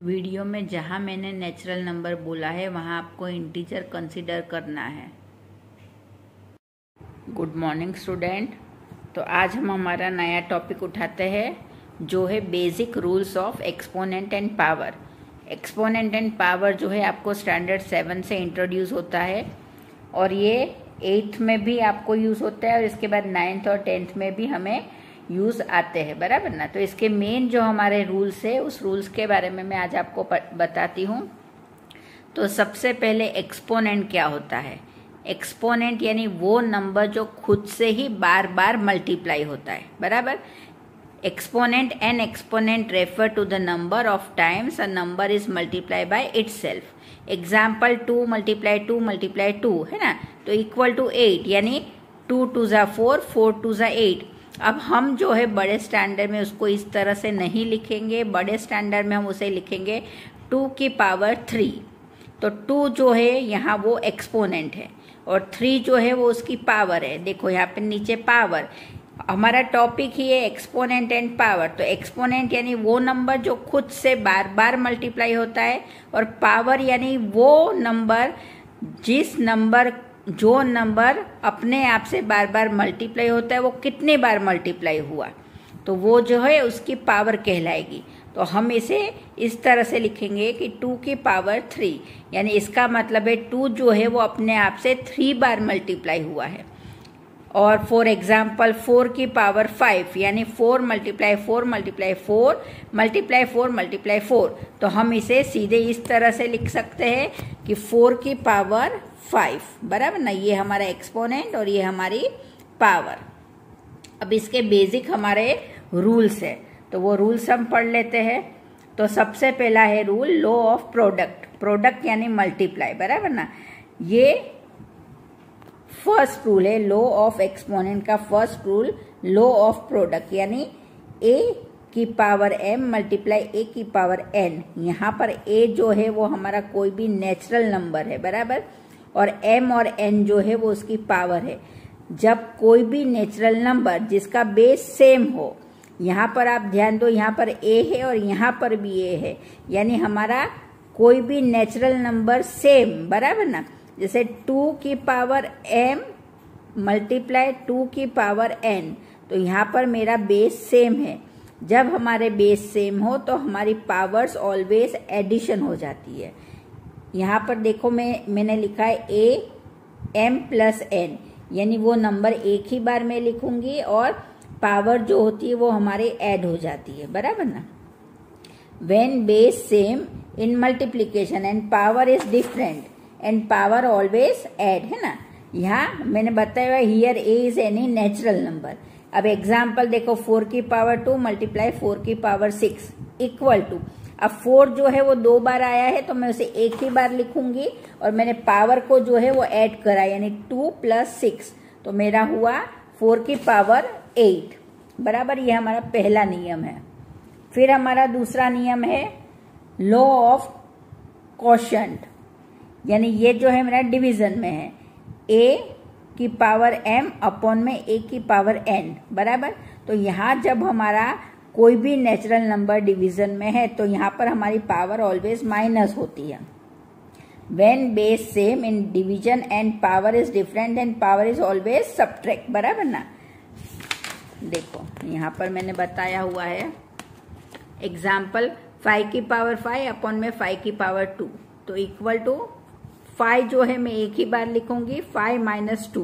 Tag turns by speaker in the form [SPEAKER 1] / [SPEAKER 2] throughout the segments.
[SPEAKER 1] Video में जहां मैंने नेचुरल नंबर बोला है वहां आपको इंटीजर कंसीडर करना है। Good morning student. तो आज हम हमारा नया टॉपिक उठाते हैं जो है basic rules of exponent and power. Exponent and power जो है आपको स्टैंडर्ड 7 से इंट्रोड्यूस होता है और ये 8th में भी आपको यूज़ होता है और इसके बाद 9th और 10th में भी हमें यूज़ आते हैं, बराबर ना। तो इसके मेन जो हमारे रूल्स है उस रूल्स के बारे में मैं आज आपको बताती हूँ। तो सबसे पहले एक्सपोनेंट क्या होता है। एक्सपोनेंट यानी वो नंबर जो खुद से ही बार बार मल्टीप्लाई होता है, बराबर। Exponent and exponent refer to the number of times a number is multiply by itself. Example 2 multiply 2 multiply 2 है ना, तो इक्वल टू 8 यानी 2 2 ज़ा 4 4 2 ज़ा 8। अब हम जो है बड़े स्टैंडर्ड में उसको इस तरह से नहीं लिखेंगे, बड़े स्टैंडर्ड में हम उसे लिखेंगे 2 की पावर 3। तो 2 जो है यहाँ वो एक्सपोनेंट है और 3 जो है वो उसकी पावर है। देखो यहाँ पे नीचे पावर, हमारा टॉपिक ही है एक्सपोनेंट एंड पावर। तो एक्सपोनेंट यानी वो नंबर जो खुद से बार बार मल्टीप्लाई होता है और पावर यानी वो नंबर जो नंबर अपने आप से बार बार मल्टीप्लाई होता है वो कितने बार मल्टीप्लाई हुआ तो वो जो है उसकी पावर कहलाएगी। तो हम इसे इस तरह से लिखेंगे कि 2 की पावर 3 यानी इसका मतलब है 2 जो है वो अपने आप से 3 बार मल्टीप्लाई हुआ है। और फॉर एग्जाम्पल 4 की पावर 5 यानी 4 मल्टीप्लाई 4 मल्टीप्लाई 4 मल्टीप्लाई 4 मल्टीप्लाई 4। तो हम इसे सीधे इस तरह से लिख सकते हैं कि 4 की पावर 5, बराबर ना। ये हमारा एक्सपोनेंट और ये हमारी पावर। अब इसके बेसिक हमारे रूल्स है तो वो रूल्स हम पढ़ लेते हैं। तो सबसे पहला है rule law of product. Product यानी मल्टीप्लाई, बराबर ना। ये फर्स्ट रूल है लॉ ऑफ एक्सपोनेंट का। First rule law of product यानी a की पावर m मल्टीप्लाई a की पावर n। यहाँ पर a जो है वो हमारा कोई भी नेचुरल नंबर है, बराबर, और m और n जो है वो उसकी पावर है। जब कोई भी नेचुरल नंबर जिसका बेस सेम हो, यहाँ पर आप ध्यान दो, यहाँ पर a है और यहाँ पर भी a है, यानी हमारा कोई भी नेचुरल नंबर सेम, बराबर ना। जैसे 2 की पावर m मल्टीप्लाई 2 की पावर n, तो यहाँ पर मेरा बेस सेम है। जब हमारे बेस सेम हो तो हमारी पावर्स ऑलवेज एडिशन हो जाती है। यहाँ पर देखो मैंने लिखा है a m प्लस n, यानी वो नंबर एक ही बार में लिखूंगी और पावर जो होती है वो हमारे ऐड हो जाती है, बराबर ना। When base same in multiplication and power is different and power always add, है ना। यहाँ मैंने बताया here a is any natural number. अब एग्जाम्पल देखो 4 की पावर 2 मल्टीप्लाई 4 की पावर 6 इक्वल टू, अब 4 जो है वो 2 बार आया है तो मैं उसे एक ही बार लिखूंगी और मैंने पावर को जो है वो ऐड करा यानी 2 प्लस 6, तो मेरा हुआ 4 की पावर 8, बराबर। ये हमारा पहला नियम है। फिर हमारा दूसरा नियम है लॉ ऑफ क्वोशंट, यानी ये जो है मेरा डिवीजन में है a की पावर m अपॉन में a की पावर n, बराबर। तो यहाँ जब हमारा कोई भी नेचुरल नंबर डिवीजन में है तो यहाँ पर हमारी पावर ऑलवेज माइनस होती है। When base same in division and power is different and power is always subtract, बराबर ना। देखो यहाँ पर मैंने बताया हुआ है एग्जाम्पल 5 की पावर 5 अपॉन में 5 की पावर 2, तो इक्वल टू 5 जो है मैं एक ही बार लिखूंगी 5 माइनस 2,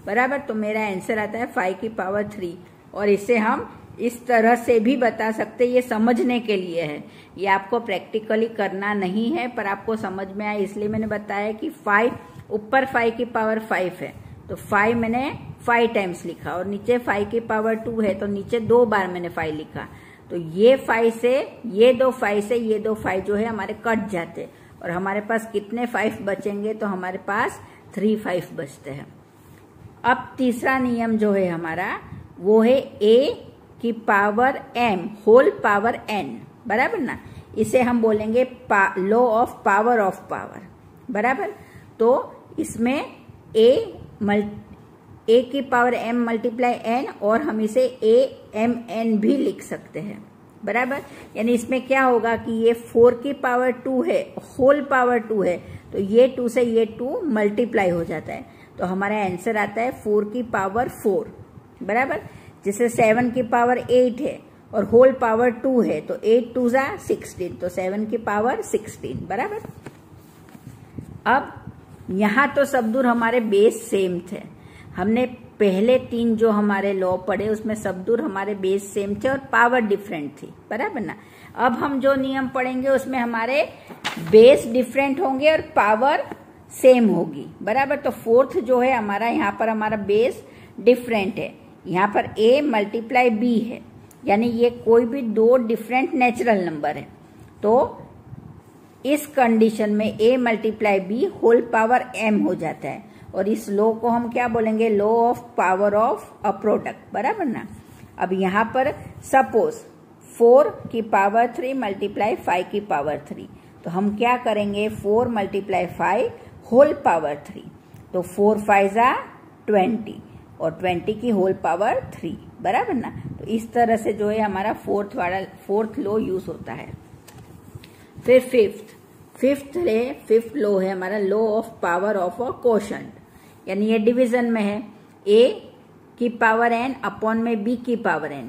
[SPEAKER 1] बराबर। तो मेरा आंसर आता है 5 की पावर 3। और इसे हम इस तरह से भी बता सकते, ये समझने के लिए है, ये आपको प्रैक्टिकली करना नहीं है पर आपको समझ में आए इसलिए मैंने बताया कि 5 ऊपर 5 की पावर 5 है तो 5 मैंने 5 टाइम्स लिखा और नीचे 5 की पावर 2 है तो नीचे 2 बार मैंने 5 लिखा। तो ये 5 से ये 2 5 से ये 2 5 जो है हमारे कट जाते और हमारे पास कितने 5 बचेंगे, तो हमारे पास 3 5 बचते हैं। अब तीसरा नियम जो है हमारा वो है a की power m whole power n, बराबर ना। इसे हम बोलेंगे लॉ ऑफ पावर, बराबर। तो इसमें a की पावर m मल्टीप्लाई n और हम इसे a m n भी लिख सकते हैं, बराबर। यानी इसमें क्या होगा कि ये 4 की पावर 2 है, होल पावर 2 है, तो ये 2 से ये 2 मल्टीप्लाई हो जाता है, तो हमारा आंसर आता है 4 की पावर 4, बराबर। जैसे 7 की पावर 8 है और होल पावर 2 है, तो 8 2 जा 16, तो 7 की पावर 16, बराबर। अब यहां तो सब दूर हमारे बेस सेम थे, हमने पहले 3 जो हमारे लॉ पढ़े उसमें सब दूर हमारे बेस सेम थे और पावर डिफरेंट थी, बराबर ना। अब हम जो नियम पढ़ेंगे उसमें हमारे बेस डिफरेंट होंगे और पावर सेम होगी, बराबर। तो फोर्थ जो है हमारा, यहाँ पर हमारा बेस डिफरेंट है, यहाँ पर a मल्टीप्लाई b है, यानी ये कोई भी 2 डिफरेंट नेचुरल नंबर है, तो इस कंडीशन में a multiply b whole power m हो जाता है, और इस लॉ को हम क्या बोलेंगे, law of power of a product, बराबर ना। अब यहाँ पर सपोज 4 की पावर 3 मल्टीप्लाई 5 की पावर 3, तो हम क्या करेंगे, 4 मल्टीप्लाई 5 होल पावर 3, तो 4 5 जा 20 और 20 की होल पावर 3, बराबर ना। तो इस तरह से जो है हमारा फोर्थ लॉ यूज होता है। फिर फिफ्थ लॉ है हमारा law of power of a quotient, यानी ये डिवीजन में है, a की पावर n अपॉन में b की पावर n,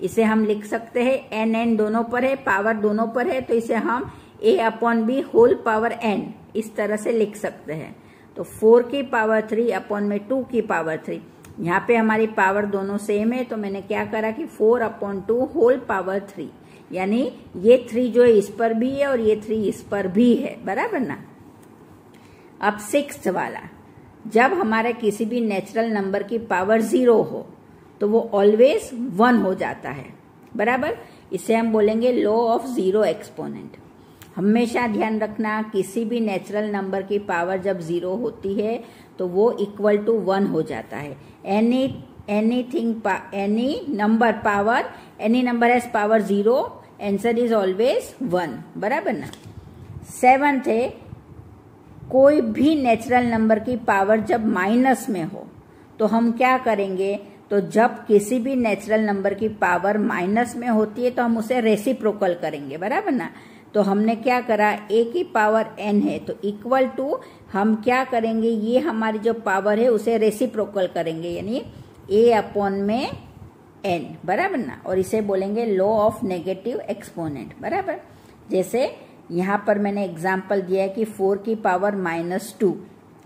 [SPEAKER 1] इसे हम लिख सकते हैं n दोनों पर है, पावर दोनों पर है, तो इसे हम a upon b whole power n इस तरह से लिख सकते हैं। तो 4 की पावर 3 अपॉन में 2 की पावर 3, यहाँ पे हमारी पावर दोनों सेम है, तो मैंने क्या करा कि 4 अपॉन 2 होल पावर 3, यानी ये 3 जो है इस पर भी है और ये 3 इस पर भी है, बराबर ना। अब 6th वाला, जब हमारे किसी भी नेचुरल नंबर की पावर 0 हो तो वो ऑलवेज 1 हो जाता है, बराबर। इसे हम बोलेंगे लॉ ऑफ 0 एक्सपोनेंट। हमेशा ध्यान रखना, किसी भी नेचुरल नंबर की पावर जब 0 होती है तो वो इक्वल टू 1 हो जाता है। Any number has power 0, answer is always 1, बराबर ना। 7th है, कोई भी नेचुरल नंबर की पावर जब माइनस में हो तो हम क्या करेंगे, तो जब किसी भी नेचुरल नंबर की पावर माइनस में होती है तो हम उसे रेसिप्रोकल करेंगे, बराबर ना। तो हमने क्या करा, a की पावर n है, तो इक्वल टू हम क्या करेंगे, ये हमारी जो पावर है उसे रेसिप्रोकल करेंगे, यानी a अपॉन में n, बराबर ना। और इसे बोलेंगे लॉ ऑफ नेगेटिव एक्सपोनेंट, बराबर। जैसे यहाँ पर मैंने एग्जाम्पल दिया है कि 4 की पावर -2,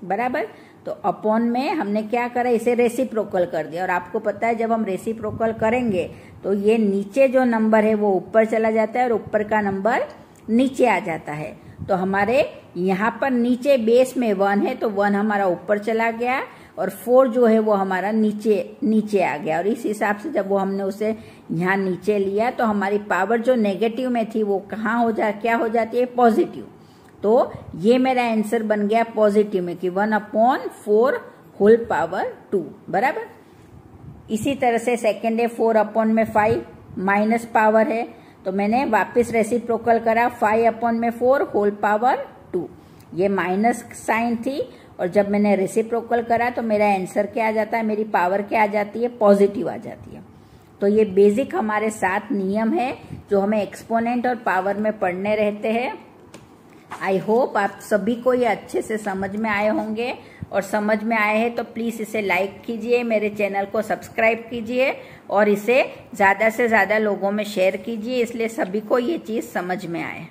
[SPEAKER 1] बराबर। तो अपॉन में हमने क्या करा, इसे रेसिप्रोकल कर दिया, और आपको पता है जब हम रेसिप्रोकल करेंगे तो ये नीचे जो नंबर है वो ऊपर चला जाता है और ऊपर का नंबर नीचे आ जाता है। तो हमारे यहाँ पर नीचे बेस में 1 है, तो 1 हमारा ऊपर चला गया और 4 जो है वो हमारा नीचे आ गया, और इस हिसाब से जब वो हमने उसे यहाँ नीचे लिया तो हमारी पावर जो नेगेटिव में थी वो क्या हो जाती है, पॉजिटिव। तो ये मेरा आंसर बन गया पॉजिटिव में कि 1/4 होल पावर 2, बराबर। इसी तरह से सेकेंड है 4/5 माइनस पावर है, तो मैंने वापस रेसिप्रोकल करा 5/4 होल पावर 2, ये माइनस साइन थी, और जब मैंने रेसिप्रोकल करा तो मेरा आंसर क्या आ जाता है, मेरी पावर क्या आ जाती है, पॉजिटिव आ जाती है। तो ये बेसिक हमारे 7 नियम है जो हमें एक्सपोनेंट और पावर में पढ़ने रहते हैं। आई होप आप सभी को ये अच्छे से समझ में आए होंगे, और समझ में आए हैं तो प्लीज इसे लाइक कीजिए, मेरे चैनल को सब्सक्राइब कीजिए और इसे ज्यादा से ज्यादा लोगों में शेयर कीजिए, इसलिए सभी को ये चीज समझ में आए।